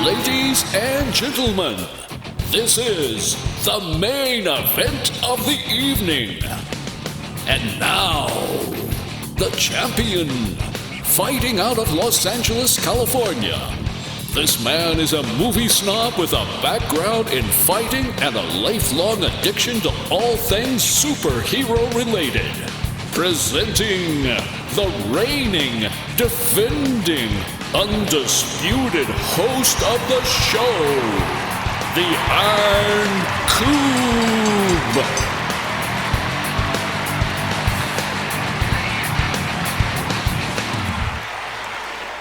Ladies and gentlemen, this is the main event of the evening. And now, the champion, fighting out of Los Angeles, California. This man is a movie snob with a background in fighting and a lifelong addiction to all things superhero related. Presenting the reigning, defending, undisputed host of the show, the Iron Cube.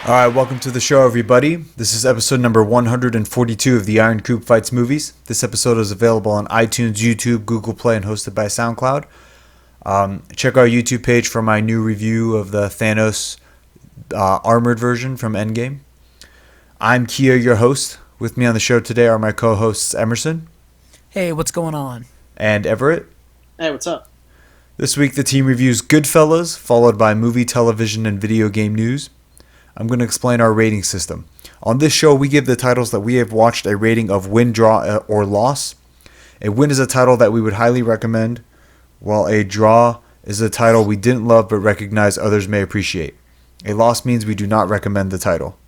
All right, welcome to the show, everybody. This is episode number 142 of the Iron Cube Fights movies. This episode is available on iTunes, YouTube, Google Play, and hosted by SoundCloud. Check our YouTube page for my new review of the Thanos armored version from Endgame. I'm Kia, your host. With me on the show today are my co-hosts Emerson. Hey, what's going on? And Everett. Hey, what's up? This week the team reviews Goodfellas, followed by movie, television, and video game news. I'm going to explain our rating system. On this show, we give the titles that we have watched a rating of win, draw, or loss. A win is a title that we would highly recommend, while a draw is a title we didn't love but recognize others may appreciate. A loss means we do not recommend the title.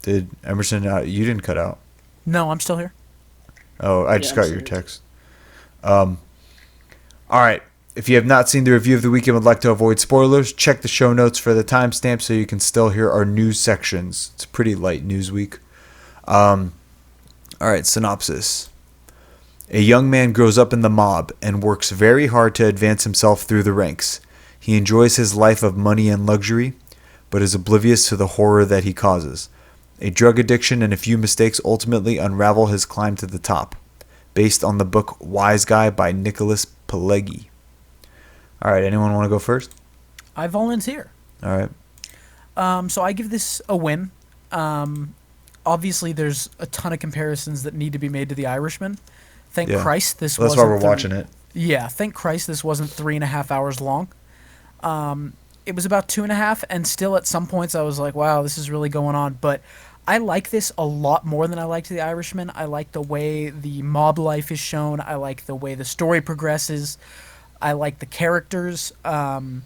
Did Emerson, you didn't cut out? No, I'm still here. Oh, I just got your text. All right. If you have not seen the review of the week and would like to avoid spoilers, check the show notes for the timestamp so you can still hear our news sections. It's a pretty light news week. All right, synopsis. A young man grows up in the mob and works very hard to advance himself through the ranks. He enjoys his life of money and luxury, but is oblivious to the horror that he causes. A drug addiction and a few mistakes ultimately unravel his climb to the top. Based on the book Wise Guy by Nicholas Pileggi. All right, anyone want to go first? I volunteer. All right. So I give this a win. Obviously, there's a ton of comparisons that need to be made to The Irishman. Thank Christ this wasn't... That's why we're watching it. Yeah, thank Christ this wasn't 3.5 hours long. It was about 2.5, and still at some points I was like, wow, this is really going on. But I like this a lot more than I liked The Irishman. I like the way the mob life is shown. I like the way the story progresses. I like the characters. And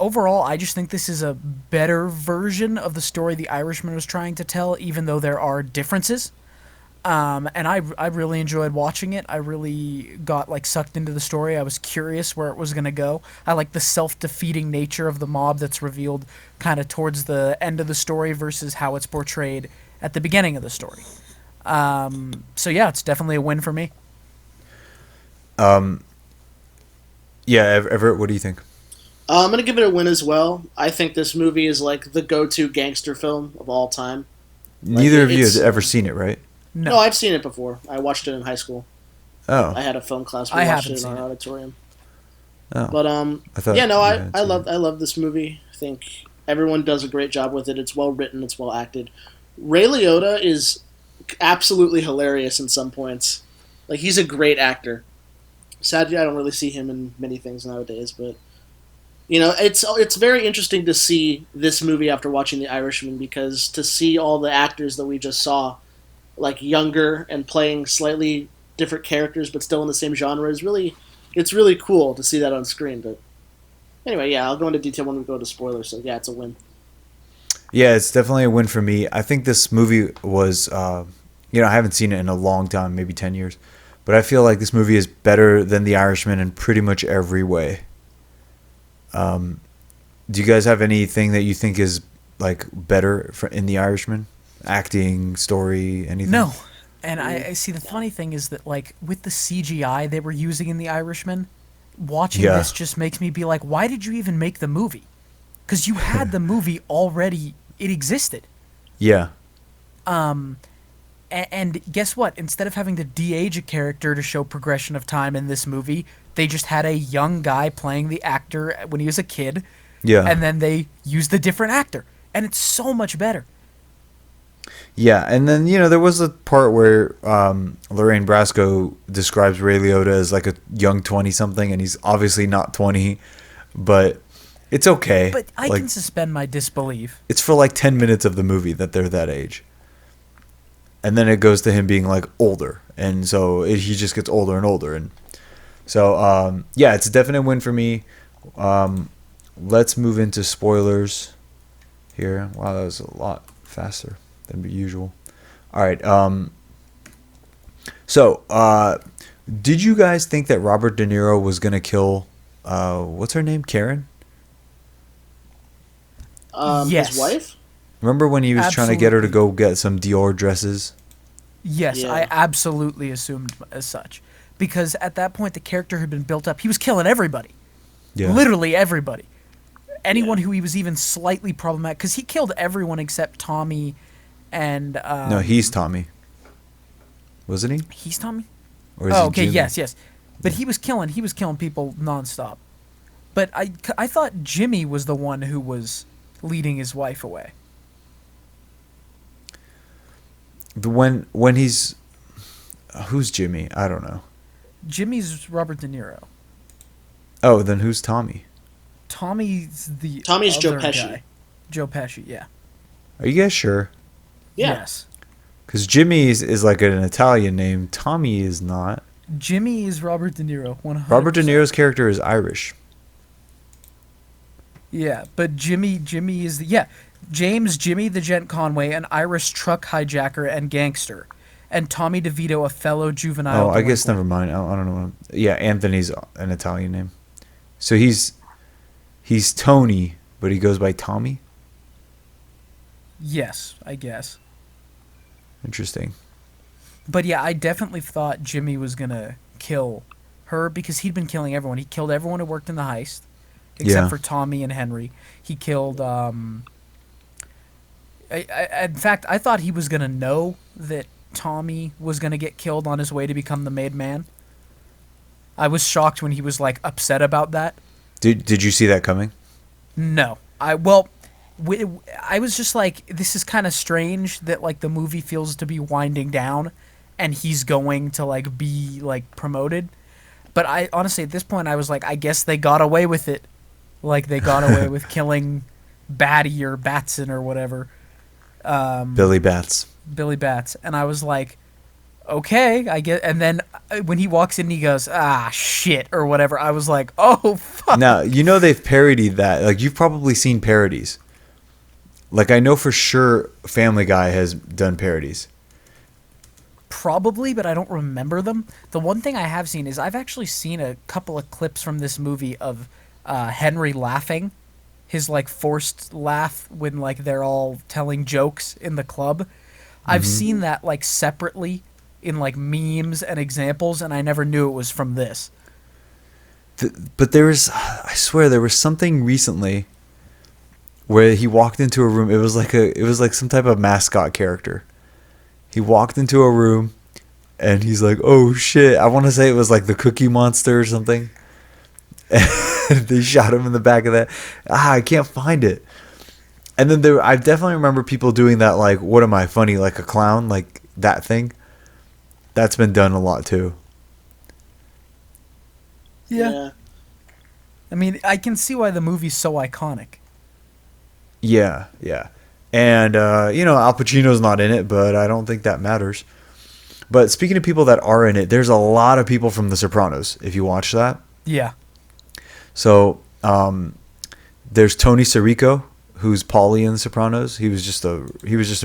overall, I just think this is a better version of the story The Irishman was trying to tell, even though there are differences. And I really enjoyed watching it. I really got sucked into the story. I was curious where it was going to go. I like the self-defeating nature of the mob that's revealed kind of towards the end of the story versus how it's portrayed at the beginning of the story. So yeah, it's definitely a win for me. Yeah, Everett, what do you think? I'm going to give it a win as well. I think this movie is the go-to gangster film of all time. Neither of you has ever seen it, right? No, I've seen it before. I watched it in high school. Oh. I had a film class. We watched it in our auditorium. Oh. But I love this movie. I think everyone does a great job with it. It's well written. It's well acted. Ray Liotta is absolutely hilarious in some points. He's a great actor. Sadly, I don't really see him in many things nowadays, but it's very interesting to see this movie after watching The Irishman, because to see all the actors that we just saw, younger and playing slightly different characters but still in the same genre it's really cool to see that on screen. But anyway, yeah, I'll go into detail when we go to spoilers. So yeah, it's a win. Yeah, it's definitely a win for me. I think this movie was, I haven't seen it in a long time, maybe 10 years. But I feel like this movie is better than The Irishman in pretty much every way. Do you guys have anything that you think is better in The Irishman? Acting, story, anything? No. And I see the funny thing is that with the CGI they were using in The Irishman, watching this just makes me be like, why did you even make the movie? Because you had the movie already. It existed. Yeah. And guess what? Instead of having to de-age a character to show progression of time in this movie, they just had a young guy playing the actor when he was a kid. Yeah. And then they used a different actor. And it's so much better. Yeah, and then, there was a part where Lorraine Brasco describes Ray Liotta as a young 20-something, and he's obviously not 20, but It's okay. But I can suspend my disbelief. It's for like 10 minutes of the movie that they're that age. And then it goes to him being like older. And so he just gets older and older. And so, yeah, it's a definite win for me. Let's move into spoilers here. Wow, that was a lot faster than usual. All right. So, did you guys think that Robert De Niro was going to kill, what's her name? Karen? Yes. His wife? Remember when he was trying to get her to go get some Dior dresses? Yes, Yeah. I absolutely assumed as such. Because at that point, the character had been built up. He was killing everybody. Yeah. Literally everybody. Anyone who he was even slightly problematic. Because he killed everyone except Tommy and... No, he's Tommy. Wasn't he? He's Tommy? Or is Oh, he okay, Jimmy? yes. But he was killing people nonstop. But I thought Jimmy was the one who was leading his wife away. When he's... Who's Jimmy? I don't know. Jimmy's Robert De Niro. Oh, then who's Tommy? Tommy's Joe other Pesci. guy. Joe Pesci, yeah. Are you guys sure? Yeah. Yes. Because Jimmy is like an Italian name. Tommy is not. Jimmy is Robert De Niro. 100%. Robert De Niro's character is Irish. Yeah, but Jimmy is James Jimmy the Gent Conway, an Irish truck hijacker and gangster, and Tommy DeVito, a fellow juvenile. Oh, I guess delinquent. never mind. I don't know. Yeah, Anthony's an Italian name. So he's Tony, but he goes by Tommy? Yes, I guess. Interesting. But yeah, I definitely thought Jimmy was gonna kill her because he'd been killing everyone. He killed everyone who worked in the heist, except for Tommy and Henry. He killed. In fact, I thought he was gonna know that Tommy was gonna get killed on his way to become the made man. I was shocked when he was like upset about that. Did you see that coming? No, I was just like, this is kind of strange that like the movie feels to be winding down, and he's going to like be like promoted. But I honestly at this point I was like, I guess they got away with it, like they got away with killing Batty or Batson or whatever. Billy Bats. Billy Bats, and I was like, okay, I get. And then when he walks in, he goes, ah, shit, or whatever. I was like, oh, fuck. Now, you know they've parodied that. Like, you've probably seen parodies. Like, I know for sure Family Guy has done parodies. Probably, but I don't remember them. The one thing I have seen is I've actually seen a couple of clips from this movie of Henry laughing. His, like, forced laugh when, like, they're all telling jokes in the club. I've seen that, like, separately in, like, memes and examples, and I never knew it was from this. But I swear, there was something recently where he walked into a room. It was like some type of mascot character. He walked into a room, and he's like, "Oh shit!" I want to say it was like the Cookie Monster or something. And they shot him in the back of that. I can't find it. And then I definitely remember people doing that. Like, what am I, funny like a clown? Like that thing. That's been done a lot too. Yeah. I mean, I can see why the movie's so iconic. Yeah. And, Al Pacino's not in it, but I don't think that matters. But speaking of people that are in it, there's a lot of people from The Sopranos, if you watch that. Yeah. So, there's Tony Sirico, who's Paulie in The Sopranos. He was just a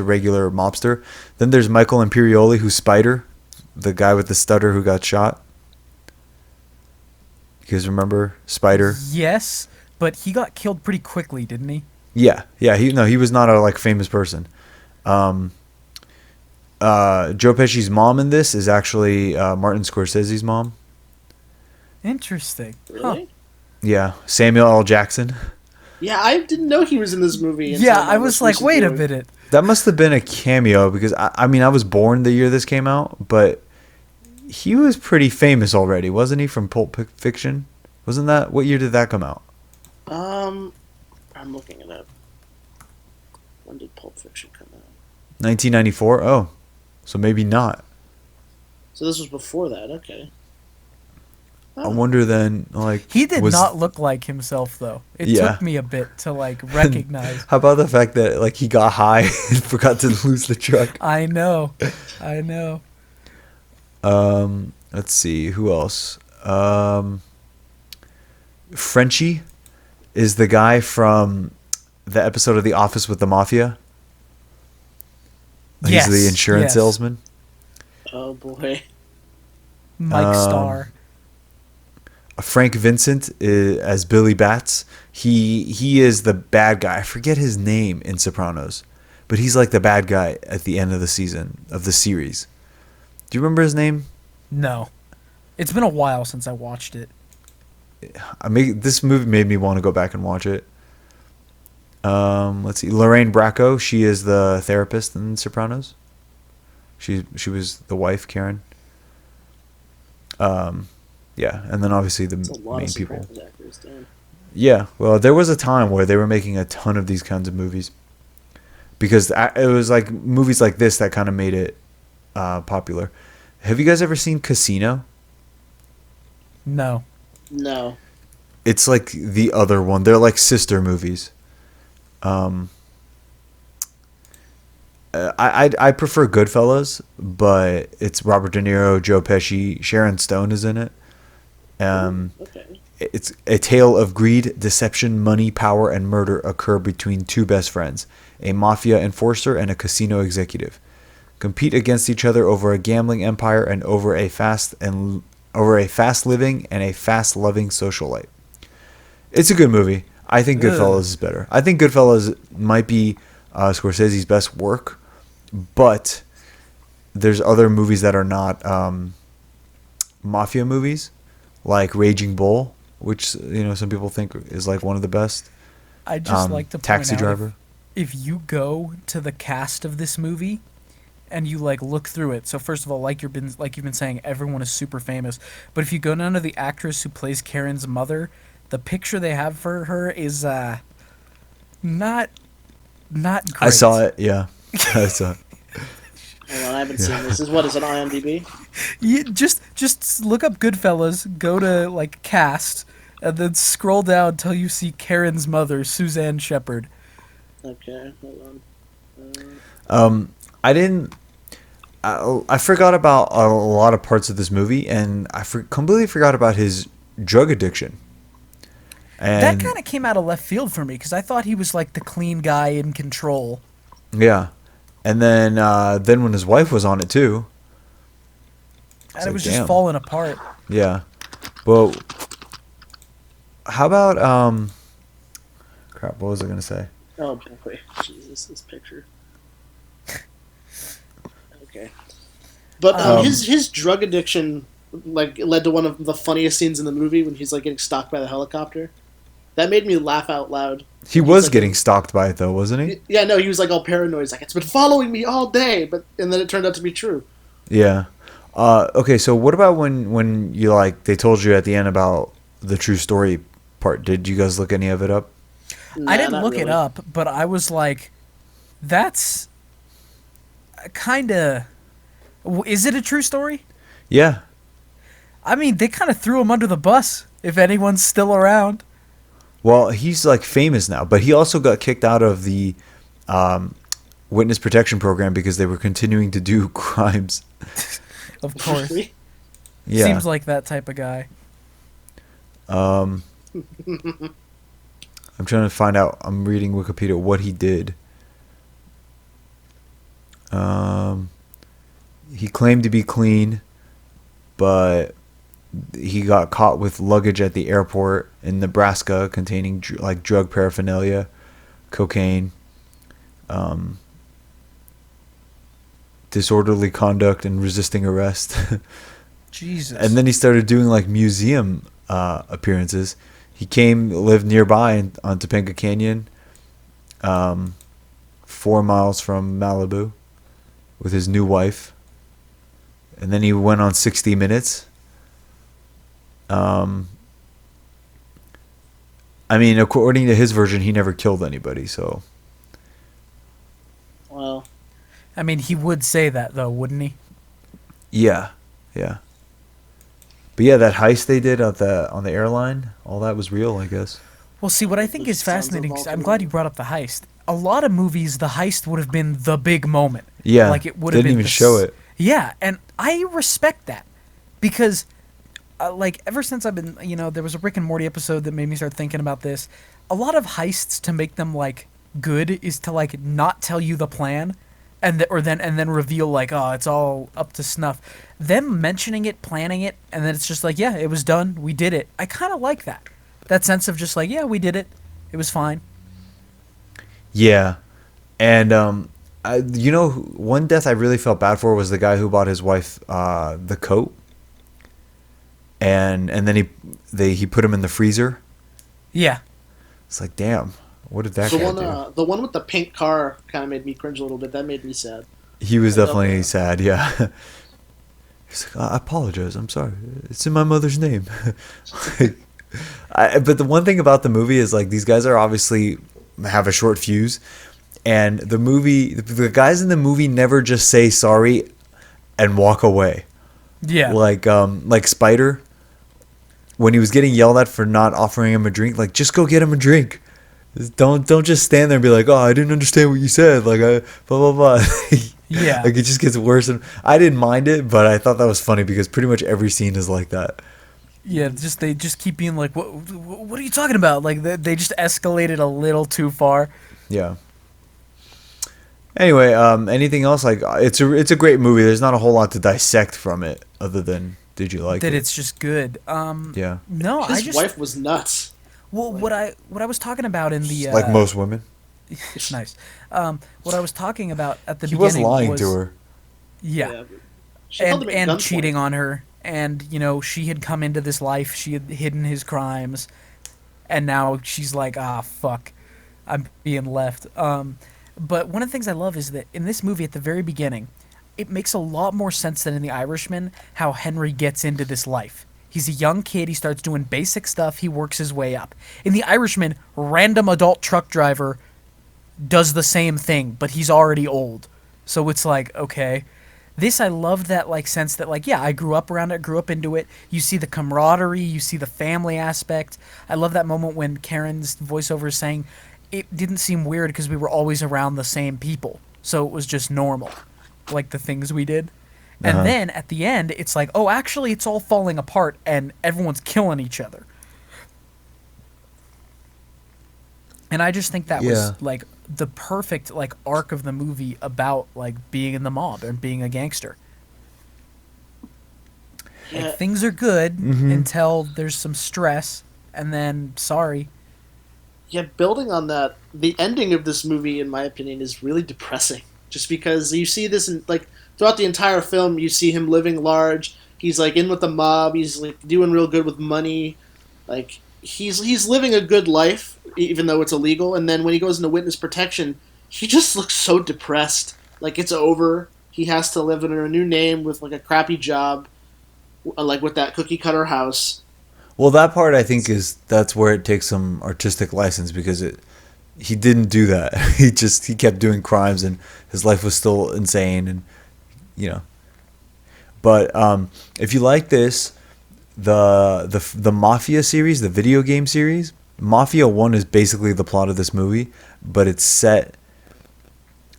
regular mobster. Then there's Michael Imperioli, who's Spider, the guy with the stutter who got shot. You guys remember Spider? Yes, but he got killed pretty quickly, didn't he? Yeah. He was not a famous person. Joe Pesci's mom in this is actually Martin Scorsese's mom. Interesting. Really? Yeah, Samuel L. Jackson. Yeah, I didn't know he was in this movie. Yeah, I was like, wait a minute. That must have been a cameo because I was born the year this came out, but he was pretty famous already, wasn't he? From Pulp Fiction, wasn't that? What year did that come out? I'm looking it up. When did Pulp Fiction come out? 1994. Oh, so maybe not. So this was before that. Okay. I wonder then, like... He did not look like himself, though. It took me a bit to, like, recognize. How about the fact that, like, he got high and forgot to lose the truck? I know. Let's see. Who else? Frenchie is the guy from the episode of The Office with the Mafia. Yes, He's the insurance salesman. Oh, boy. Mike Starr. Frank Vincent as Billy Batts. He is the bad guy. I forget his name in Sopranos, but he's like the bad guy at the end of the season of the series. Do you remember his name? No. It's been a while since I watched it. This movie made me want to go back and watch it. Let's see. Lorraine Bracco. She is the therapist in Sopranos. She was the wife, Karen. Yeah, and then obviously the main people. Actors, yeah, well, there was a time where they were making a ton of these kinds of movies because it was like movies like this that kind of made it popular. Have you guys ever seen Casino? No. It's like the other one. They're like sister movies. I prefer Goodfellas, but it's Robert De Niro, Joe Pesci, Sharon Stone is in it. Okay. It's a tale of greed, deception, money, power, and murder occur between two best friends, a mafia enforcer and a casino executive, compete against each other over a gambling empire and over a fast living and a fast loving socialite. It's a good movie. I think Goodfellas is better. I think Goodfellas might be Scorsese's best work, but there's other movies that are not mafia movies, like Raging Bull, which some people think is like one of the best. I just like to point Taxi out Driver. If you go to the cast of this movie and you like look through it. So first of all, like you've been saying, everyone is super famous. But if you go down to the actress who plays Karen's mother, the picture they have for her is not great. I saw it. Yeah, I saw it. Hold on, I haven't seen this. Is it IMDb? You just look up Goodfellas, go to like cast, and then scroll down till you see Karen's mother, Suzanne Shepherd. Okay, hold on. I forgot about a lot of parts of this movie, and I completely forgot about his drug addiction. And that kind of came out of left field for me because I thought he was like the clean guy in control. Yeah, and then when his wife was on it too, and it was just falling apart. Yeah, well, how about crap? What was I gonna say? Oh boy, Jesus, this picture. Okay, but his drug addiction like led to one of the funniest scenes in the movie when he's like getting stalked by the helicopter. That made me laugh out loud. He was like, getting stalked by it though, wasn't he? Yeah, no, he was like all paranoid. He's like, it's been following me all day, and then it turned out to be true. Yeah. Okay, so what about when you they told you at the end about the true story part? Did you guys look any of it up? Nah, I didn't look really. it up, but I was like, that's kind of... Is it a true story? Yeah. I mean, they kind of threw him under the bus, if anyone's still around. Well, he's like famous now, but he also got kicked out of the witness protection program because they were continuing to do crimes. Of course. Yeah. Seems like that type of guy. I'm trying to find out. I'm reading Wikipedia what he did. He claimed to be clean, but he got caught with luggage at the airport in Nebraska containing drug paraphernalia, cocaine, disorderly conduct, and resisting arrest. Jesus. And then he started doing museum appearances. He lived nearby on Topanga Canyon, 4 miles from Malibu, with his new wife. And then he went on 60 Minutes. I mean, according to his version, he never killed anybody, so. Well, I mean, he would say that, though, wouldn't he? Yeah. But yeah, that heist they did on the airline, all that was real, I guess. Well, see, what I think is fascinating, I'm glad you brought up the heist. A lot of movies, the heist would have been the big moment. Yeah, like it would they have didn't been even show it. Yeah, and I respect that because, like, ever since I've been, there was a Rick and Morty episode that made me start thinking about this. A lot of heists, to make them like good, is to like not tell you the plan, and then reveal like, oh, it's all up to snuff. Them mentioning it, planning it, and then it's just like, yeah, it was done, we did it. I kind of like that. That sense of just like, yeah, we did it. It was fine. Yeah, and one death I really felt bad for was the guy who bought his wife the coat, and then he put him in the freezer. Yeah, it's like, damn, what did that guy do? The one with the pink car kind of made me cringe a little bit. That made me sad. He was definitely sad. Yeah. He's like, I apologize. I'm sorry. It's in my mother's name. But the one thing about the movie is like these guys are obviously have a short fuse, and the guys in the movie never just say sorry and walk away. Yeah. Like Spider, when he was getting yelled at for not offering him a drink, like just go get him a drink. Don't just stand there and be like, oh, I didn't understand what you said. Like blah blah blah. Yeah. Like it just gets worse, and I didn't mind it, but I thought that was funny because pretty much every scene is like that. Yeah, they just keep being like, what are you talking about? Like they just escalated a little too far. Yeah. Anyway, anything else? Like it's a great movie. There's not a whole lot to dissect from it other than did you like it? That it's just good. Yeah. No, his wife was nuts. Well, what I was talking about in the like most women. It's nice. What I was talking about at the he beginning was lying to her. Yeah. And cheating on her. And, she had come into this life. She had hidden his crimes. And now she's like, fuck. I'm being left. But one of the things I love is that in this movie at the very beginning, it makes a lot more sense than in The Irishman how Henry gets into this life. He's a young kid. He starts doing basic stuff. He works his way up. In The Irishman, random adult truck driver does the same thing, but he's already old. So it's like, okay. This, I love that like sense that like, yeah, I grew up around it, grew up into it. You see the camaraderie, you see the family aspect. I love that moment when Karen's voiceover is saying it didn't seem weird because we were always around the same people. So it was just normal, like the things we did. And then at the end, it's like, oh, actually, it's all falling apart and everyone's killing each other. And I just think that was like the perfect like arc of the movie about like being in the mob and being a gangster. Yeah. Like things are good until there's some stress, and then sorry. Yeah, building on that, the ending of this movie, in my opinion, is really depressing. Just because you see this in like throughout the entire film, you see him living large. He's like in with the mob. He's like doing real good with money. Like he's living a good life, even though it's illegal. And then when he goes into witness protection, he just looks so depressed. Like it's over. He has to live under a new name with like a crappy job, like with that cookie cutter house. Well, that part I think that's where it takes some artistic license because he didn't do that. He kept doing crimes and his life was still insane and But if you like this, the Mafia series, the video game series, Mafia 1 is basically the plot of this movie, but it's set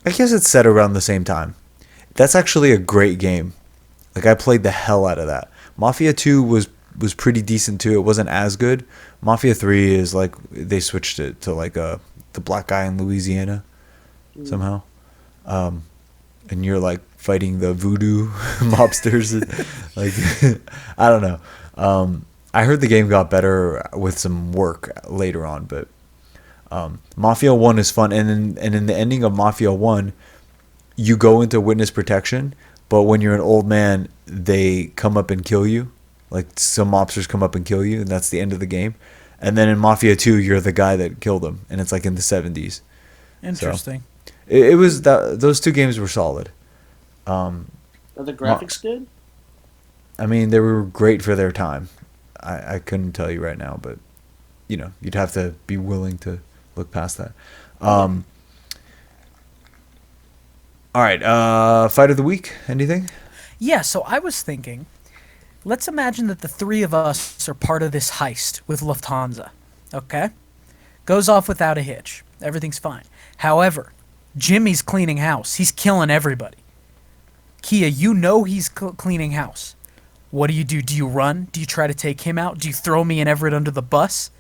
around the same time. That's actually a great game. Like I played the hell out of that. Mafia 2 was pretty decent too. It wasn't as good. Mafia 3 is like they switched it to like the black guy in Louisiana somehow. And you're like fighting the voodoo mobsters. Like I don't know. I heard the game got better with some work later on, but Mafia 1 is fun, and in the ending of Mafia 1, you go into witness protection, but when you're an old man, they come up and kill you. Like some mobsters come up and kill you, and that's the end of the game. And then in Mafia 2, you're the guy that killed them, and it's like in the 70s. Interesting. So, it was those two games were solid. Are the graphics good? I mean, they were great for their time. I couldn't tell you right now, but you'd have to be willing to look past that. All right, fight of the week. Anything? Yeah. So I was thinking, Let's imagine that the three of us are part of this heist with Lufthansa. Okay? Goes off without a hitch. Everything's fine. However, Jimmy's cleaning house. He's killing everybody. Kia, you know he's cleaning house. What do? Do you run? Do you try to take him out? Do you throw me and Everett under the bus?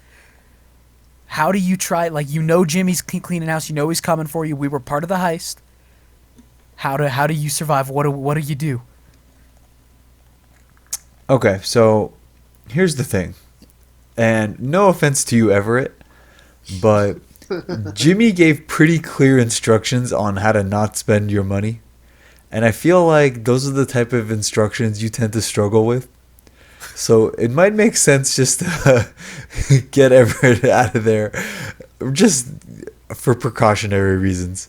How do you try? Like, you know Jimmy's cleaning house. You know he's coming for you. We were part of the heist. How do you survive? What do you do? Okay, so here's the thing. And no offense to you, Everett, but Jimmy gave pretty clear instructions on how to not spend your money. And I feel like those are the type of instructions you tend to struggle with. So it might make sense just to get Everett out of there just for precautionary reasons.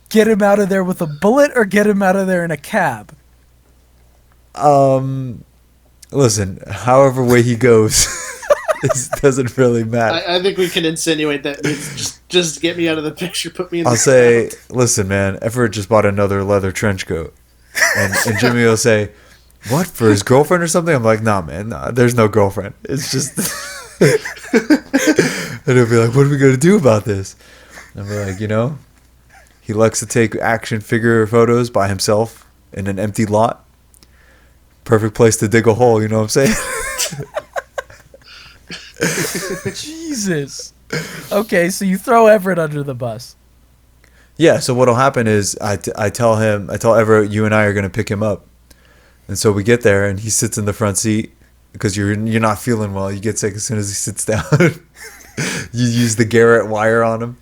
Get him out of there with a bullet or get him out of there in a cab? Listen, however way he goes, it doesn't really matter. I think we can insinuate that means just get me out of the picture, put me in the I'll say, listen, man, Everett just bought another leather trench coat. And Jimmy will say, what, for his girlfriend or something? I'm like, nah, man, nah, there's no girlfriend. It's just... And he'll be like, what are we going to do about this? And I'll be like, he likes to take action figure photos by himself in an empty lot. Perfect place to dig a hole, you know what I'm saying? Jesus. Okay, so you throw Everett under the bus. Yeah, so what'll happen is I tell Everett, you and I are going to pick him up. And so we get there, and he sits in the front seat because you're not feeling well. You get sick as soon as he sits down. You use the Garrett wire on him.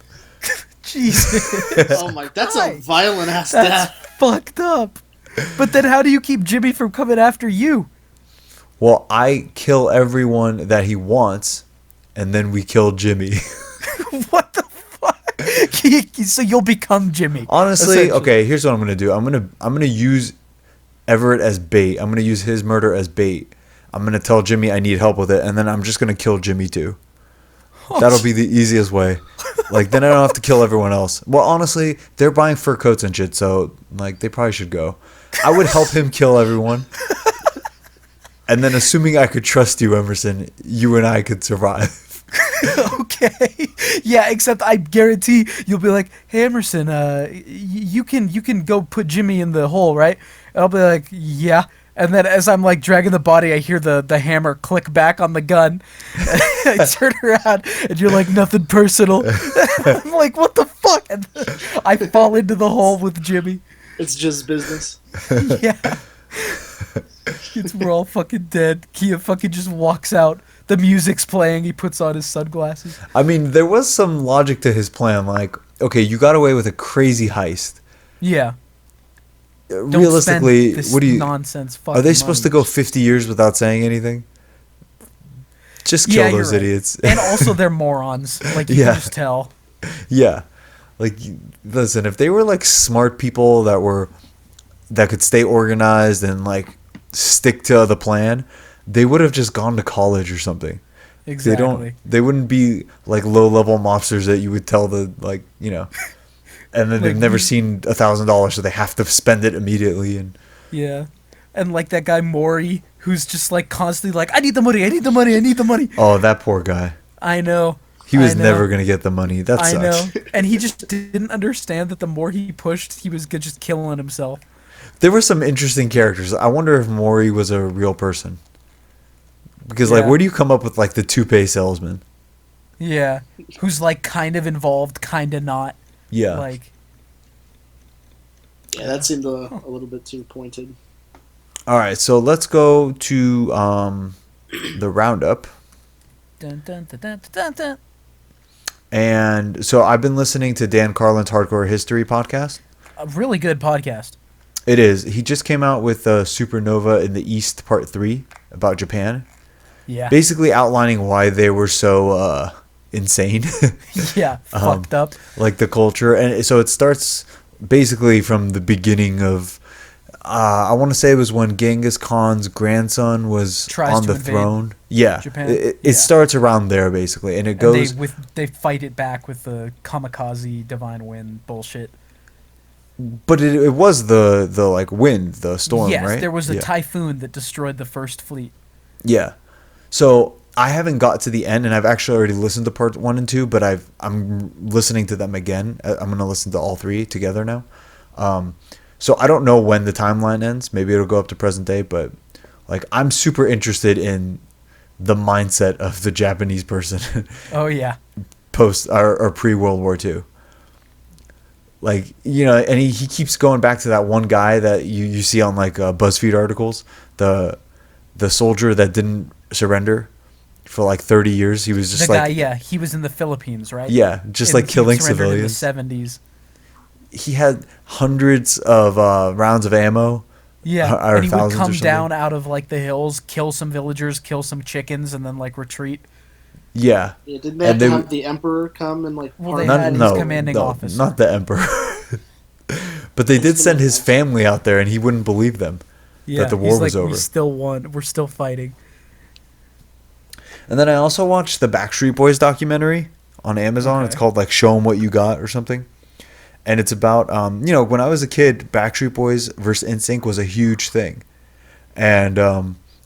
Jesus. Oh my, that's a violent ass That's death. fucked up. But then how do you keep Jimmy from coming after you? Well, I kill everyone that he wants, and then we kill Jimmy. What the fuck? So you'll become Jimmy. Honestly, okay, here's what I'm going to do. I'm going to use Everett as bait. I'm going to use his murder as bait. I'm going to tell Jimmy I need help with it, and then I'm just going to kill Jimmy too. That'll be the easiest way. Like, then I don't have to kill everyone else. Well, honestly, they're buying fur coats and shit, so, like, they probably should go. I would help him kill everyone. And then, assuming I could trust you, Emerson, you and I could survive. Okay. Yeah, except I guarantee you'll be like, hey, Emerson, you can go put Jimmy in the hole, right? And I'll be like, yeah. And then as I'm like dragging the body, I hear the hammer click back on the gun. I turn around and you're like, nothing personal. I'm like, what the fuck? And I fall into the hole with Jimmy. It's just business. Yeah. We're all fucking dead. Kia fucking just walks out. The music's playing. He puts on his sunglasses. I mean, there was some logic to his plan. Like, okay, you got away with a crazy heist. Yeah. Realistically, what do you nonsense? Are they supposed to go 50 years without saying anything? Just kill those idiots. And also, they're morons. Like, you can just tell. Yeah, like, listen, if they were like smart people that could stay organized and like stick to the plan, they would have just gone to college or something. Exactly. They wouldn't be like low-level mobsters that you would tell and then they've never seen $1,000, so they have to spend it immediately. And yeah, and like that guy Maury, who's just like constantly like, I need the money, I need the money, I need the money. Oh, that poor guy. I know. He was never gonna get the money. That sucks. I know. And he just didn't understand that the more he pushed, he was just killing himself. There were some interesting characters. I wonder if Maury was a real person. Because like, where do you come up with like the toupee salesman? Yeah, who's like kind of involved, kind of not. Yeah. Like. Yeah, that seemed a little bit too pointed. All right, so let's go to the Roundup. Dun, dun, dun, dun, dun, dun. And so I've been listening to Dan Carlin's Hardcore History podcast. A really good podcast. It is. He just came out with Supernova in the East Part 3 about Japan. Yeah. Basically outlining why they were so insane. Yeah, fucked up. Like the culture. And so it starts basically from the beginning of, I want to say it was when Genghis Khan's grandson was on the throne. Yeah. Japan. It starts around there basically. And it goes. They fight it back with the kamikaze divine wind bullshit. But it was the like wind, the storm, Yes, right? there was a Yeah. typhoon that destroyed the first fleet. Yeah. So I haven't got to the end, and I've actually already listened to part 1 and 2, but I'm listening to them again. I'm gonna listen to all 3 together now. So I don't know when the timeline ends. Maybe it'll go up to present day, but like I'm super interested in the mindset of the Japanese person Oh yeah. post or pre World War II. Like, you know, and he keeps going back to that one guy that you see on like BuzzFeed articles, the soldier that didn't surrender for like 30 years. He was just The like, guy, yeah, he was in the Philippines, right? yeah, just like killing surrendered civilians. in the 70s. He had hundreds of rounds of ammo. Yeah, or and he would thousands or come something. down out of like the hills, kill some villagers, kill some chickens, and then like retreat. Yeah. Yeah, didn't they have to have the emperor come and like? Well, they pardon had him? his commanding officer. Not the emperor. But they did send his family out there, and he wouldn't believe them that the war he's was like, over. We still won. We're still fighting. And then I also watched the Backstreet Boys documentary on Amazon. Okay. It's called like "Show 'Em What You Got" or something. And it's about you know, when I was a kid, Backstreet Boys versus NSYNC was a huge thing, and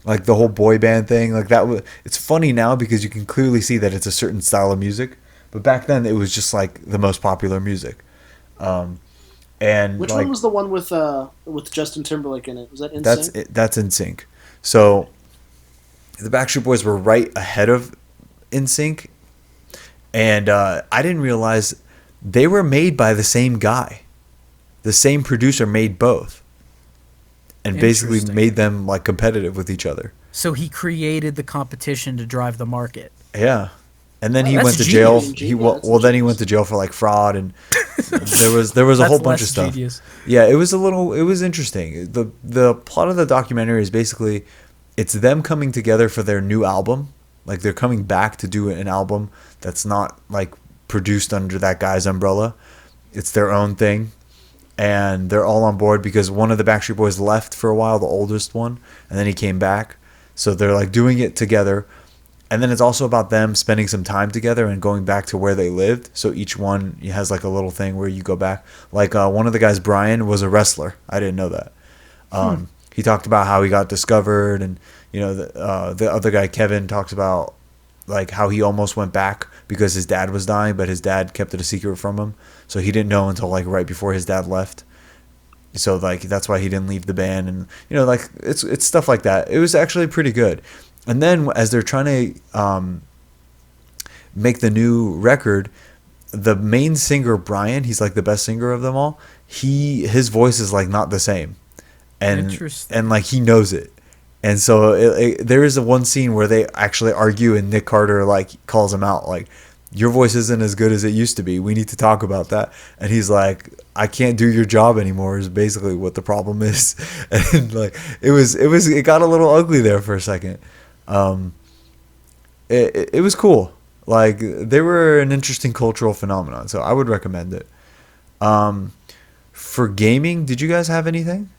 like the whole boy band thing, like that was. It's funny now because you can clearly see that it's a certain style of music, but back then it was just like the most popular music. And Which like, one was the one with Justin Timberlake in it? Was that NSYNC? that's NSYNC. So the Backstreet Boys were right ahead of NSYNC, and I didn't realize they were made by the same guy. The same producer made both, and basically Interesting. made them like competitive with each other. So he created the competition to drive the market. Yeah, and then he That's went to jail. genius. He then he went to jail for like fraud, and there was a That's whole bunch less of stuff. genius. Yeah, it was interesting. The plot of the documentary is basically it's them coming together for their new album. Like they're coming back to do an album that's not like produced under that guy's umbrella. It's their own thing. And they're all on board because one of the Backstreet Boys left for a while, the oldest one, and then he came back. So they're like doing it together. And then it's also about them spending some time together and going back to where they lived. So each one has like a little thing where you go back. Like one of the guys, Brian, was a wrestler. I didn't know that. He talked about how he got discovered, and you know the other guy, Kevin, talks about like how he almost went back because his dad was dying, but his dad kept it a secret from him. So he didn't know until like right before his dad left. So like that's why he didn't leave the band, and you know like it's stuff like that. It was actually pretty good. And then as they're trying to make the new record, the main singer Brian, he's like the best singer of them all. His voice is like not the same, and like he knows it. And so there is one scene where they actually argue, and Nick Carter like calls him out, like, your voice isn't as good as it used to be. We need to talk about that. And he's like, I can't do your job anymore is basically what the problem is. And like it got a little ugly there for a second. It was cool. Like they were an interesting cultural phenomenon. So I would recommend it. For gaming, did you guys have anything?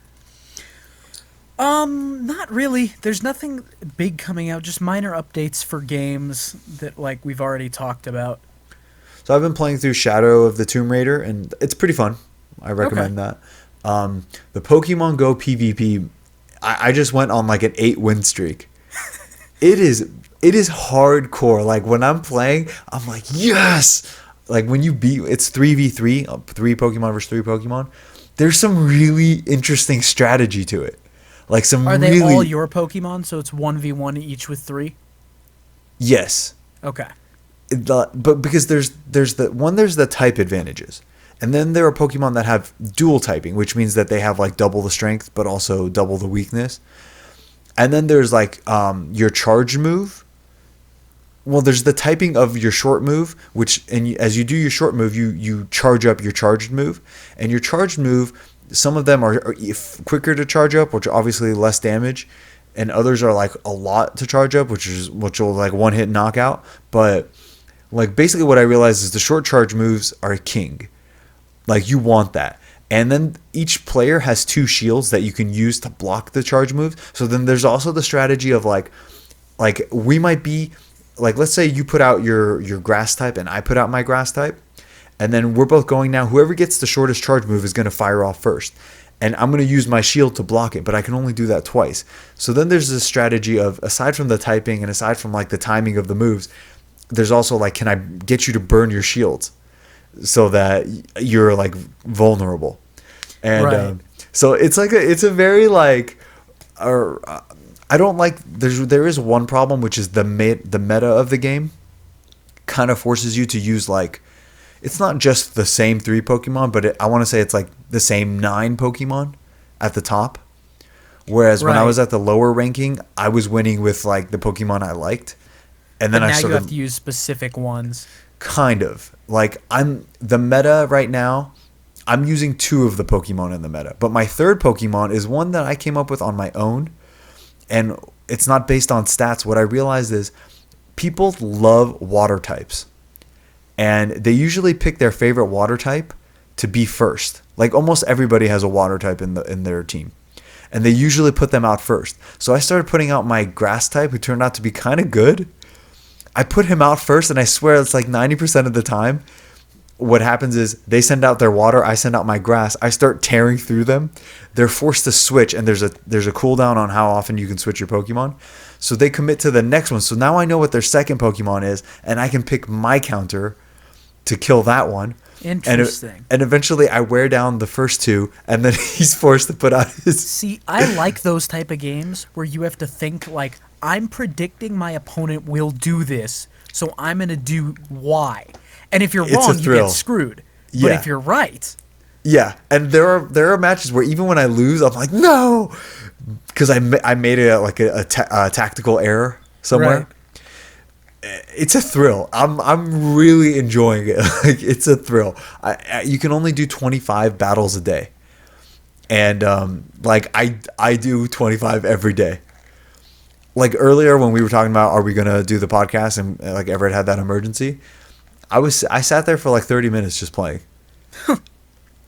Not really. There's nothing big coming out, just minor updates for games that like we've already talked about. So I've been playing through Shadow of the Tomb Raider, and it's pretty fun. I recommend that. The Pokemon Go PvP, I just went on like an 8-win streak. It is hardcore. Like when I'm playing, I'm like, yes! Like when you beat, it's 3v3, 3 Pokemon versus 3 Pokemon. There's some really interesting strategy to it. Like some Are they really, all your Pokemon? So it's 1v1 each with 3? yes. Okay. But because there's the type advantages, and then there are Pokemon that have dual typing, which means that they have like double the strength but also double the weakness. And then there's like your charge move. Well, there's the typing of your short move, as you do your short move, you charge up your charged move, and your charged move, some of them are quicker to charge up, which are obviously less damage, and others are like a lot to charge up, which will like one hit knockout. But like basically what I realized is the short charge moves are king. Like you want that. And then each player has 2 shields that you can use to block the charge move. So then there's also the strategy of like we might be like, let's say you put out your grass type and I put out my grass type. And then we're both going now. Whoever gets the shortest charge move is going to fire off first. And I'm going to use my shield to block it, but I can only do that twice. So then there's this strategy of, aside from the typing and aside from like the timing of the moves, there's also like, can I get you to burn your shields so that you're like vulnerable? And Right. so it's like it's a very like, I don't like, there is one problem, which is the meta of the game kind of forces you to use like, it's not just the same 3 Pokemon, but I want to say it's like the same 9 Pokemon at the top. Whereas when I was at the lower ranking, I was winning with like the Pokemon I liked. And then But I now sort you of have to use specific ones. kind of like the meta right now. I'm using 2 of the Pokemon in the meta, but my third Pokemon is one that I came up with on my own. And it's not based on stats. What I realized is people love water types. And they usually pick their favorite water type to be first. Like almost everybody has a water type in their team. And they usually put them out first. So I started putting out my grass type, who turned out to be kind of good. I put him out first, and I swear it's like 90% of the time, what happens is they send out their water, I send out my grass, I start tearing through them. They're forced to switch, and there's a cooldown on how often you can switch your Pokemon. So they commit to the next one. So now I know what their second Pokemon is, and I can pick my counter to kill that one. Interesting. And eventually I wear down the first 2, and then he's forced to put out his... See, I like those type of games where you have to think like, I'm predicting my opponent will do this, so I'm going to do Y. And if you're wrong, you get screwed. But Yeah. if you're right... Yeah, and there are matches where even when I lose, I'm like, no! Because I made it like a tactical error somewhere. Right. It's a thrill. I'm really enjoying it. Like, it's a thrill. You can only do 25 battles a day, and like I do 25 every day. Like earlier when we were talking about, are we gonna do the podcast, and like Everett had that emergency, I sat there for like 30 minutes just playing.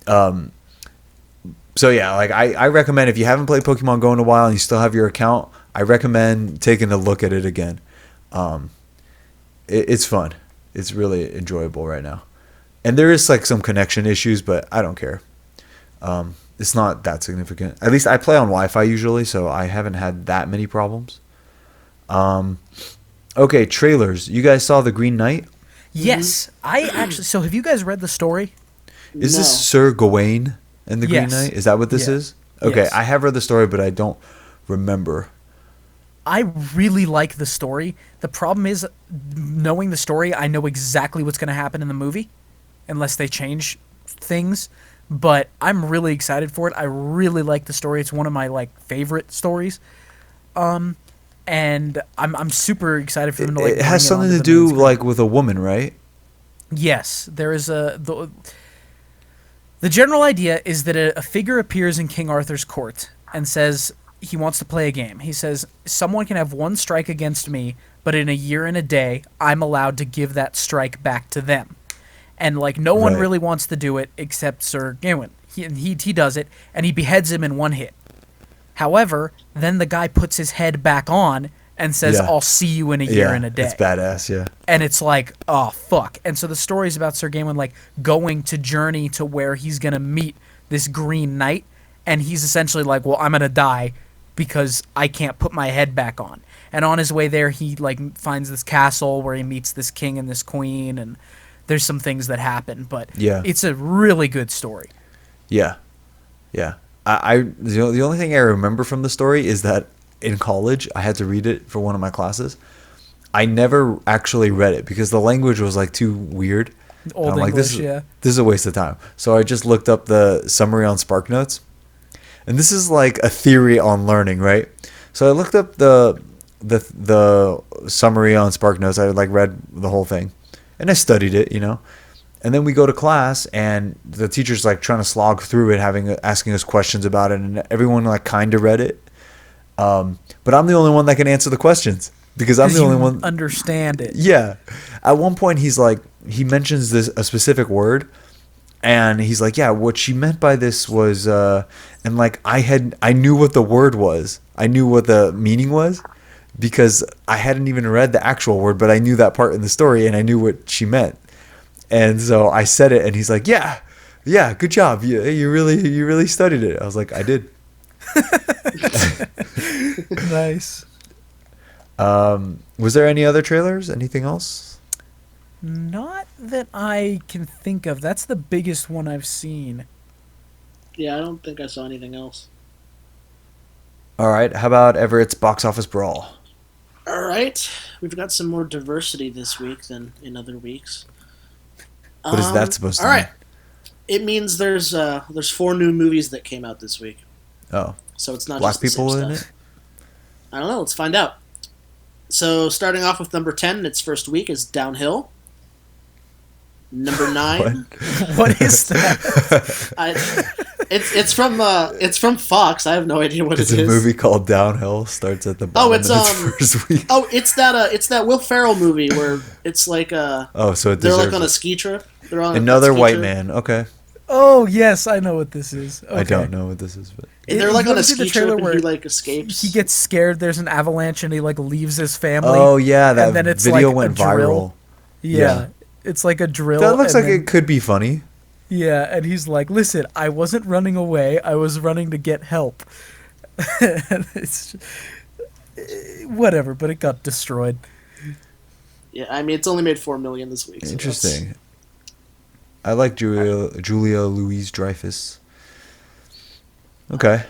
So yeah, like I recommend, if you haven't played Pokemon Go in a while and you still have your account, I recommend taking a look at it again. It's fun. It's really enjoyable right now. And there is like some connection issues, but I don't care. It's not that significant. At least I play on Wi-Fi usually, so I haven't had that many problems. Okay, trailers. You guys saw The Green Knight? Yes. I actually... So have you guys read the story? Is this Sir Gawain and the Green Yes. Knight? Is that what this is? Okay, Yes. I have read the story, but I don't remember. I really like the story. The problem is, knowing the story, I know exactly what's going to happen in the movie, unless they change things. But I'm really excited for it. I really like the story. It's one of my like favorite stories. And I'm super excited for them to like. It has something to do like with a woman, right? Yes, there is the general idea is that a figure appears in King Arthur's court and says he wants to play a game. He says, someone can have one strike against me, but in a year and a day, I'm allowed to give that strike back to them. And like no one really wants to do it except Sir Gawain. He does it, and he beheads him in one hit. However, then the guy puts his head back on and says, I'll see you in a year and a day. It's badass, yeah. And it's like, oh, fuck. And so the story is about Sir Gawain, like, going to journey to where he's going to meet this Green Knight. And he's essentially like, well, I'm going to die because I can't put my head back on. And on his way there, he, like, finds this castle where he meets this king and this queen. And there's some things that happen. But it's a really good story. Yeah. Yeah. The only thing I remember from the story is that in college, I had to read it for one of my classes. I never actually read it because the language was like too weird. Old I'm English, like, this is a waste of time. So I just looked up the summary on SparkNotes. And this is like a theory on learning, right? So I looked up the summary on SparkNotes. I like read the whole thing. And I studied it, you know. And then we go to class, and the teacher's like trying to slog through it, asking us questions about it, and everyone like kind of read it. But I'm the only one that can answer the questions because I'm the only one understand it. Yeah. At one point, he mentions a specific word, and he's like, "Yeah, what she meant by this was," and like I knew what the word was. I knew what the meaning was because I hadn't even read the actual word, but I knew that part in the story, and I knew what she meant. And so I said it, and he's like, "Yeah, good job. You really studied it." I was like, "I did." Nice. Was there any other trailers? Anything else? Not that I can think of. That's the biggest one I've seen. Yeah, I don't think I saw anything else. All right. How about Everett's box office brawl? All right, we've got some more diversity this week than in other weeks. What is that supposed to mean? All right, it means there's 4 new movies that came out this week. Oh, so it's not black just the people same in stuff. it. I don't know. Let's find out. So starting off with number 10 in its first week is Downhill. Number 9. What is that? It's from Fox. I have no idea what It's it is. a movie called Downhill. Starts at the bottom of its first week. Oh, it's that Will Ferrell movie where it's like so they're like on a ski trip. They're on another a ski white trip. man. Okay. Oh yes, I know what this is. Okay. I don't know what this is, but They're like You on a ever see the ski trailer trip and where he like escapes. He gets scared. There's an avalanche and he like leaves his family. oh yeah, that and then it's video like went a drill. viral. Yeah, it's like a drill. That looks and like then- it could be funny. Yeah, and he's like, "Listen, I wasn't running away. I was running to get help." And it's whatever, but it got destroyed. Yeah, I mean it's only made 4 million this week. So Interesting. I like Julia Louis-Dreyfus. Okay.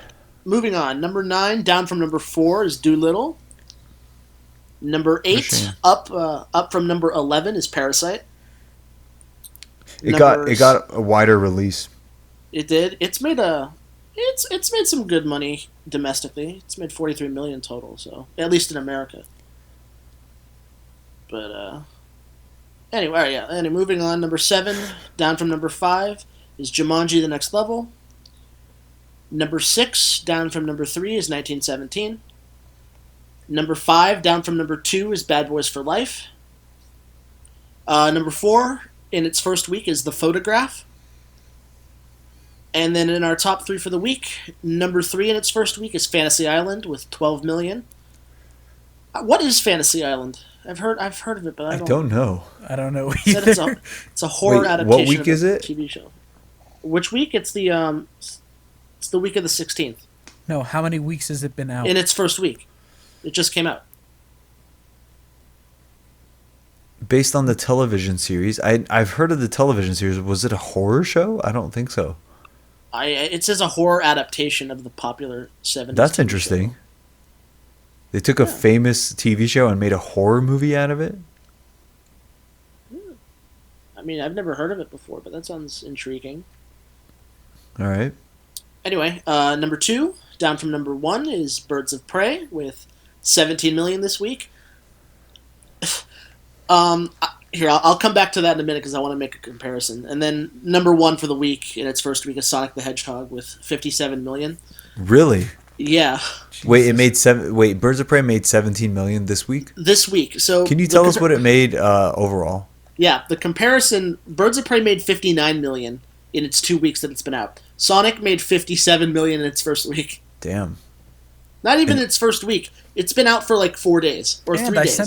Moving on, number 9 down from number 4 is Doolittle. Number 8 shame. up from number 11 is Parasite. It got a wider release. It did. It's made some good money domestically. It's made 43 million total, so at least in America. But anyway, all right, yeah. And moving on, number 7 down from number 5 is Jumanji: The Next Level. Number 6 down from number 3 is 1917. Number 5 down from number 2 is Bad Boys for Life. Number 4 in its first week is The Photograph. And then in our top 3 for the week, number 3 in its first week is Fantasy Island with 12 million. What is Fantasy Island? I've heard of it, but I don't know. I don't know Said either. it's a horror Wait, adaptation. what week of is a it? TV show. Which week? It's the week of the 16th. No, how many weeks has it been out? In its first week, it just came out. Based on the television series, I've heard of the television series. Was it a horror show? I don't think so. It says a horror adaptation of the popular 70s. That's TV interesting. show. They took a famous TV show and made a horror movie out of it. I mean, I've never heard of it before, but that sounds intriguing. All right. Anyway, number 2, down from number 1, is Birds of Prey with 17 million this week. Here, I'll come back to that in a minute because I want to make a comparison. And then number 1 for the week in its first week is Sonic the Hedgehog with 57 million. Really? Yeah. Wait, it made Birds of Prey made 17 million this week. This week. So can you tell us what it made overall? Yeah, the comparison: Birds of Prey made 59 million in its 2 weeks that it's been out. Sonic made 57 million in its first week. Damn. Not even its first week. It's been out for like 4 days or 3 days.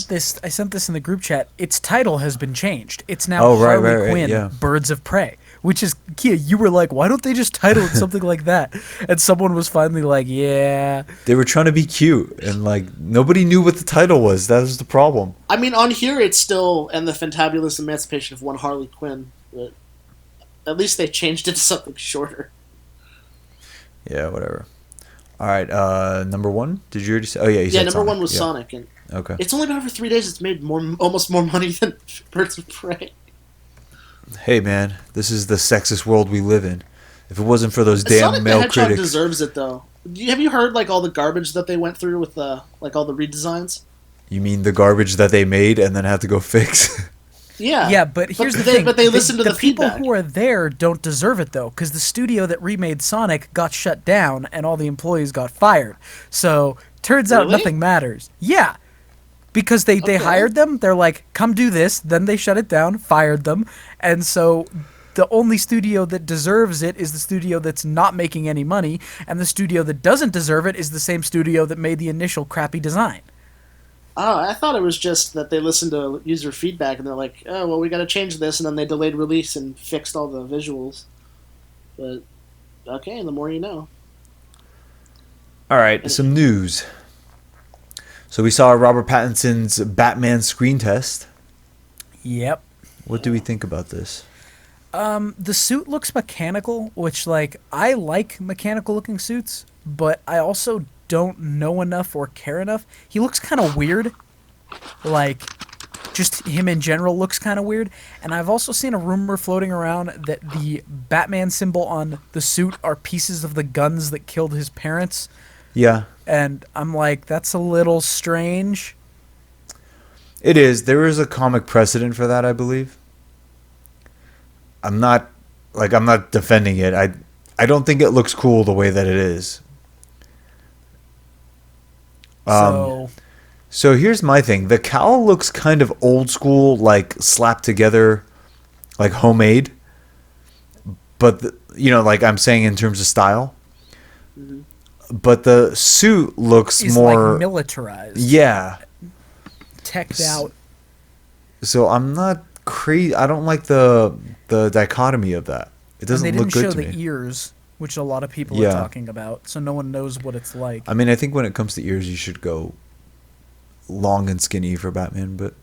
I sent this in the group chat. Its title has been changed. It's now right, Harley Quinn, yeah. Birds of Prey. Which is, Kia, you were like, why don't they just title it something like that? And someone was finally like, yeah. They were trying to be cute, and like nobody knew what the title was. That was the problem. I mean, on here it's still "And the Fantabulous Emancipation of One Harley Quinn," but at least they changed it to something shorter. Yeah, whatever. All right, number 1. Did you already say? Oh yeah, you said Number Sonic. 1 was Sonic, and okay. it's only been out for 3 days. It's made almost more money than Birds of Prey. Hey man, this is the sexist world we live in. If it wasn't for those damn Sonic male the Hedgehog critics, deserves it though. Have you heard like all the garbage that they went through with like all the redesigns? you mean the garbage that they made and then had to go fix? Yeah. Yeah, but here's the thing. But they listened to the people feedback. who are there don't deserve it, though, because the studio that remade Sonic got shut down and all the employees got fired. So, turns out Really? nothing matters. Yeah. Because they hired them, they're like, come do this, then they shut it down, fired them, and so the only studio that deserves it is the studio that's not making any money, and the studio that doesn't deserve it is the same studio that made the initial crappy design. Oh, I thought it was just that they listened to user feedback and they're like, oh, well, we got to change this, and then they delayed release and fixed all the visuals. But, okay, the more you know. All right, some news. So we saw Robert Pattinson's Batman screen test. Yep. What do we think about this? The suit looks mechanical, which, like, I like mechanical-looking suits, but I also don't know enough or care enough. He looks kind of weird. Like, just him in general looks kind of weird. And I've also seen a rumor floating around that the Batman symbol on the suit are pieces of the guns that killed his parents. Yeah. And I'm like, that's a little strange. It is. There is a comic precedent for that, I believe. I'm not defending it. I don't think it looks cool the way that it is. So here's my thing. The cowl looks kind of old school, like slapped together, like homemade. But, like I'm saying in terms of style. Mm-hmm. But the suit looks more... like militarized. Yeah. Teched out. So I'm not crazy. I don't like the dichotomy of that. It doesn't look good to me. They didn't show the ears, which a lot of people are talking about, so no one knows what it's like. I mean, I think when it comes to ears, you should go long and skinny for Batman, but...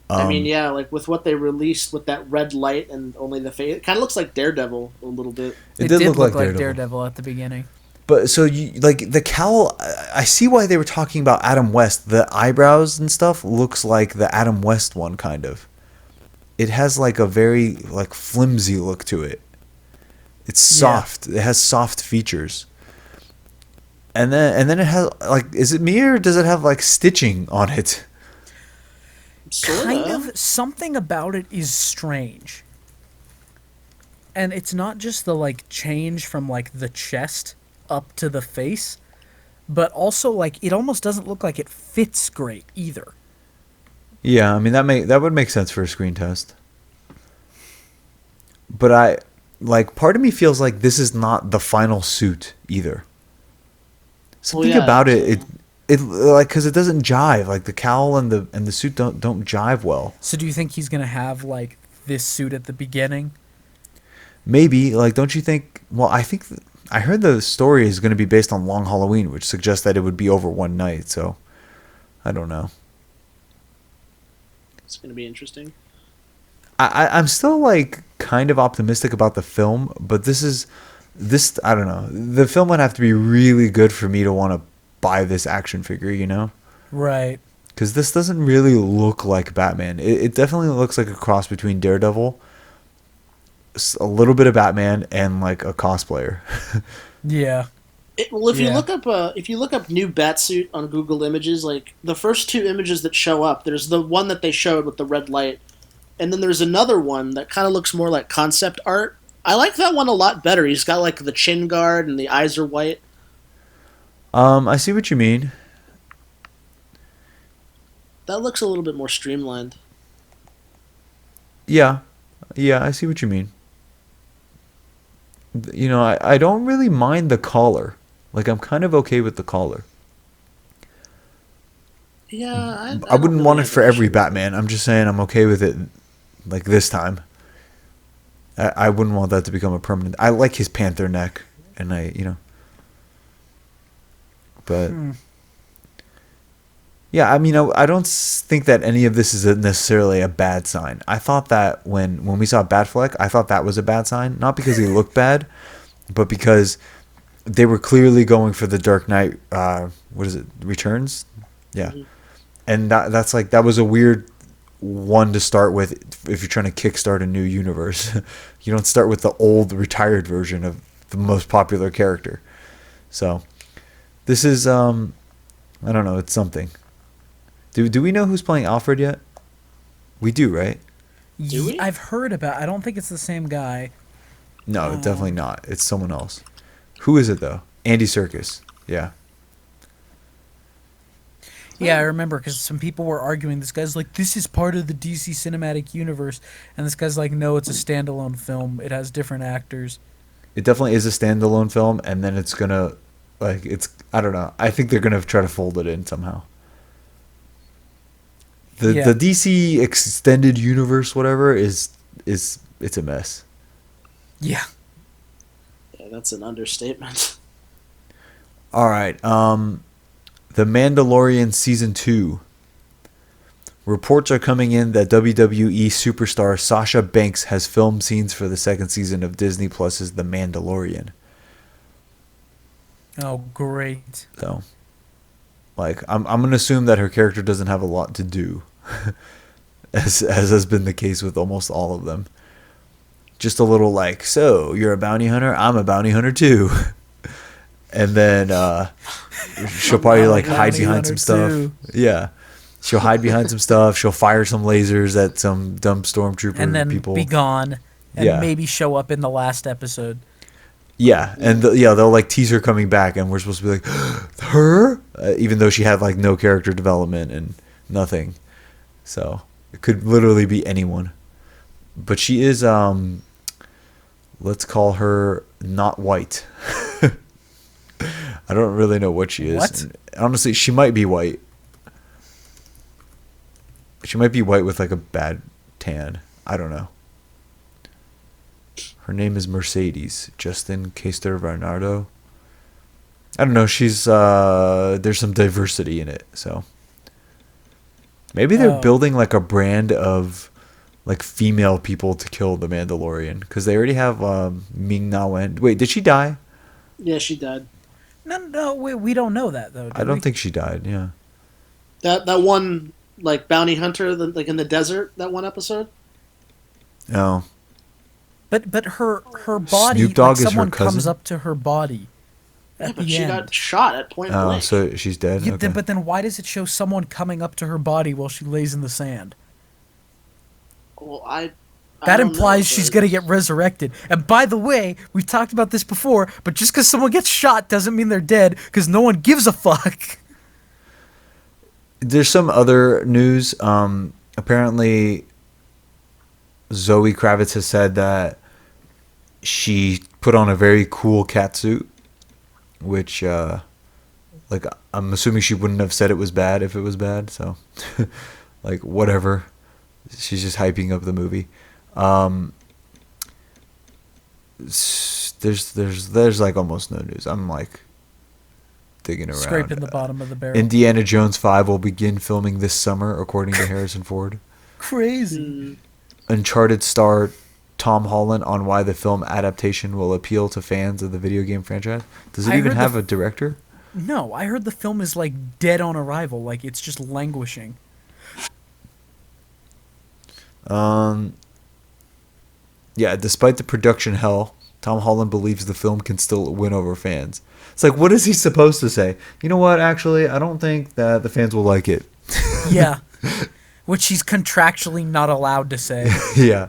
I mean, yeah, like with what they released with that red light and only the face, it kind of looks like Daredevil a little bit. It did look like Daredevil at the beginning. But so the cowl, I see why they were talking about Adam West. The eyebrows and stuff looks like the Adam West one, kind of. It has like a very like flimsy look to it. It's soft. Yeah. It has soft features. And then it has like, is it me or does it have like stitching on it? Kind of. Something about it is strange. And it's not just the like change from like the chest up to the face, but also like it almost doesn't look like it fits great either. Yeah, I mean that would make sense for a screen test. But part of me feels like this is not the final suit either. Something about it like, because it doesn't jive. Like the cowl and the suit don't jive well. So do you think he's gonna have like this suit at the beginning? Maybe. Like, don't you think? Well, I heard the story is going to be based on Long Halloween, which suggests that it would be over one night. So, I don't know. It's going to be interesting. I'm still like kind of optimistic about the film, but this I don't know. The film would have to be really good for me to want to buy this action figure, you know? Right. Because this doesn't really look like Batman. It definitely looks like a cross between Daredevil, a little bit of Batman, and like a cosplayer. Yeah. If you look up new Batsuit on Google Images, like the first two images that show up, there's the one that they showed with the red light, and then there's another one that kind of looks more like concept art. I like that one a lot better. He's got like the chin guard and the eyes are white. I see what you mean. That looks a little bit more streamlined. Yeah, I see what you mean. You know, I don't really mind the collar. Like, I'm kind of okay with the collar. Yeah, I wouldn't want it for every Batman. I'm just saying I'm okay with it, like, this time. I wouldn't want that to become a permanent... I like his panther neck, and But... Yeah, I mean, I don't think that any of this is necessarily a bad sign. I thought that when we saw Batfleck, I thought that was a bad sign. Not because he looked bad, but because they were clearly going for the Dark Knight, what is it, Returns? Yeah. Mm-hmm. And that was a weird one to start with if you're trying to kickstart a new universe. You don't start with the old retired version of the most popular character. So, this is, I don't know, it's something. Do we know who's playing Alfred yet? We do, right? Do we? I've heard about. I don't think it's the same guy. No, definitely not. It's someone else. Who is it though? Andy Serkis. Yeah. Yeah, I remember because some people were arguing. This guy's like, "This is part of the DC cinematic universe," and this guy's like, "No, it's a standalone film. It has different actors." It definitely is a standalone film, and then it's gonna, I don't know. I think they're gonna try to fold it in somehow. The DC extended universe, whatever, is it's a mess. Yeah. Yeah, that's an understatement. All right. The Mandalorian Season 2. Reports are coming in that WWE superstar Sasha Banks has filmed scenes for the second season of Disney Plus's The Mandalorian. Oh, great. So, like, I'm gonna assume that her character doesn't have a lot to do, as has been the case with almost all of them. Just a little like, so you're a bounty hunter, I'm a bounty hunter too, and then she'll probably like hide behind some stuff. Too. Yeah, she'll hide behind some stuff. She'll fire some lasers at some dumb stormtrooper and then people. be gone, and Yeah. maybe show up in the last episode. Yeah, and they'll like tease her coming back, and we're supposed to be like, her, even though she had like no character development and nothing. So it could literally be anyone, but she is let's call her not white. I don't really know what she is. What? Honestly, she might be white. She might be white with like a bad tan. I don't know. Her name is Mercedes, just in case they're Bernardo. I don't know. She's there's some diversity in it, so maybe they're building like a brand of like female people to kill the Mandalorian because they already have Ming-Na Wen. Wait, did she die? Yeah, she died. No, we don't know that though. I don't think she died. Yeah. That one like bounty hunter, like in the desert, that one episode. No. But her body, Snoop Dogg like is her someone cousin? comes up to her body. Yeah, At but the she end. got shot at point Oh, blank. so she's dead. Yeah, Okay. but then why does it show someone coming up to her body while she lays in the sand? Well, I That don't implies know, she's but- going to get resurrected. And by the way, we've talked about this before, but just because someone gets shot doesn't mean they're dead, because no one gives a fuck. There's some other news. Apparently, Zoe Kravitz has said that she put on a very cool cat suit, which, like, I'm assuming she wouldn't have said it was bad if it was bad. So, like, whatever. She's just hyping up the movie. There's like almost no news. I'm like digging around. Scraping the bottom of the barrel. Indiana Jones 5 will begin filming this summer, according to Harrison Ford. Crazy. Uncharted star Tom Holland on why the film adaptation will appeal to fans of the video game franchise. Does it I even heard have a director? No, I heard the film is like dead on arrival, like it's just languishing. Yeah, despite the production hell, Tom Holland believes the film can still win over fans. It's like, what is he supposed to say? You know what, actually, I don't think that the fans will like it. Yeah. Which he's contractually not allowed to say. Yeah.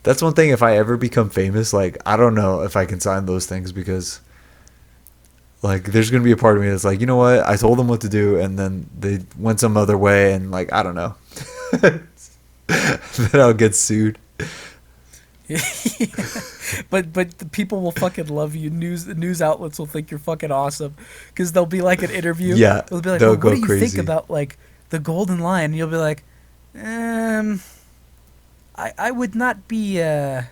That's one thing, if I ever become famous, like, I don't know if I can sign those things because, like, there's going to be a part of me that's like, you know what, I told them what to do, and then they went some other way, and, like, I don't know. Then I'll get sued. But the people will fucking love you. News outlets will think you're fucking awesome because they'll be like an interview. Yeah, they'll be like, they'll well, go what do you crazy. think about like the Golden Lion? And you'll be like, I would not be. I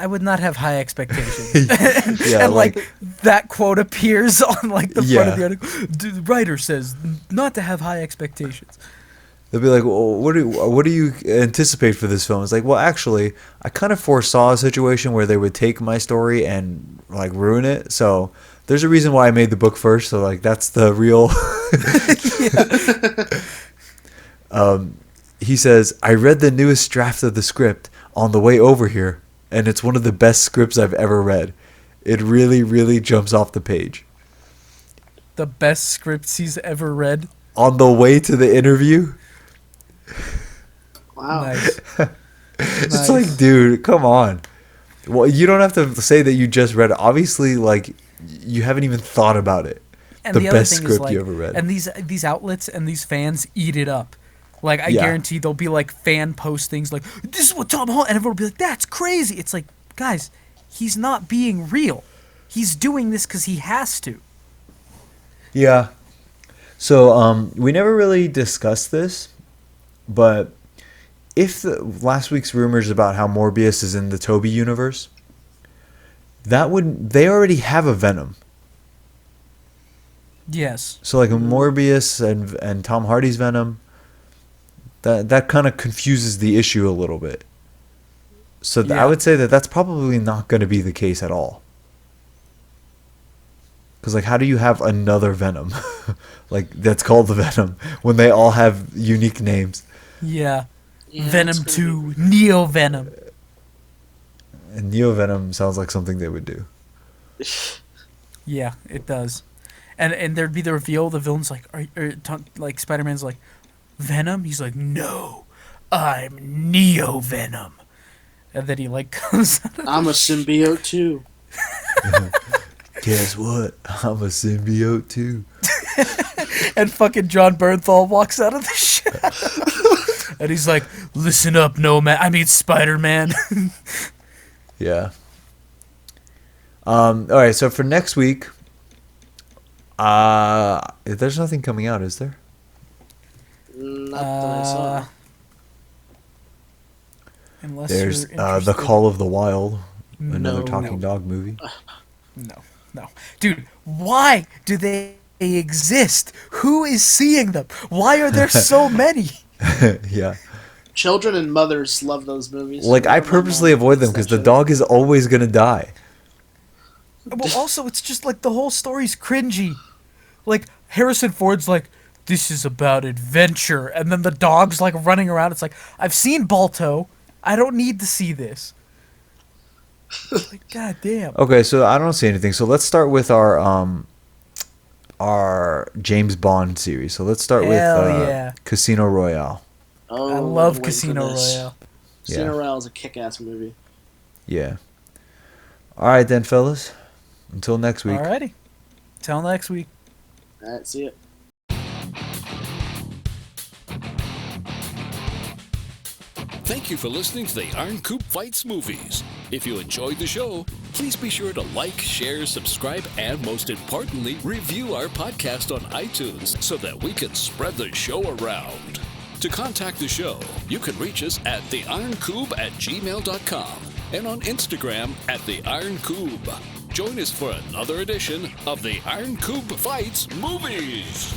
would not have high expectations. Yeah, and like that quote appears on like the front of Yeah. the article. The writer says not to have high expectations. They'll be like, well, what do you anticipate for this film? It's like, well, actually, I kind of foresaw a situation where they would take my story and like ruin it. So there's a reason why I made the book first. So like that's the real. He says, I read the newest draft of the script on the way over here, and it's one of the best scripts I've ever read. It really, really jumps off the page. The best scripts he's ever read. On the way to the interview. Wow. Nice. It's like, dude, come on. Well, you don't have to say that you just read it. Obviously, like, you haven't even thought about it. And The the other best thing is, script like, you ever read. And these outlets and these fans eat it up. Like, I Yeah. guarantee there'll be, like, fan postings like, this is what Tom Holland... And everyone will be like, that's crazy. It's like, guys, he's not being real. He's doing this because he has to. Yeah. So we never really discussed this, but if last week's rumors about how Morbius is in the Toby universe, they already have a Venom. Yes. So like a Morbius and Tom Hardy's Venom, that kind of confuses the issue a little bit. So I would say that's probably not going to be the case at all. Because like, how do you have another Venom, like that's called the Venom, when they all have unique names? Yeah. Venom 2, Neo Venom. And Neo Venom sounds like something they would do. Yeah, it does. And there'd be the reveal. The villain's like, like Spider-Man's like, Venom. He's like, no, I'm Neo Venom. And then he like comes. I'm a symbiote too. Guess what? I'm a symbiote too. And fucking John Bernthal walks out of the shadow. And he's like, listen up, Spider-Man. Yeah. All right. So for next week, there's nothing coming out, is there? Not that I saw. Unless there's you're The Call of the Wild, another No. talking dog movie. No. Dude, why do they exist? Who is seeing them? Why are there so many? Yeah. Children and mothers love those movies. Like, I purposely avoid them because the dog is always going to die. Well, also, it's just like the whole story's cringy. Like, Harrison Ford's like, this is about adventure. And then the dog's like running around. It's like, I've seen Balto. I don't need to see this. Like, god damn. Okay, so I don't see anything. So let's start with our James Bond series. So let's start with Casino Royale. Oh, I love Casino Royale. Casino Royale is a kick-ass movie. Yeah. All right then, fellas. Until next week. Alrighty. Till next week. All right, see ya. Thank you for listening to the Iron Coop Fights Movies. If you enjoyed the show, please be sure to like, share, subscribe, and most importantly, review our podcast on iTunes so that we can spread the show around. To contact the show, you can reach us at theironcoob@gmail.com and on Instagram at theironcoob. Join us for another edition of the Iron Coop Fights Movies.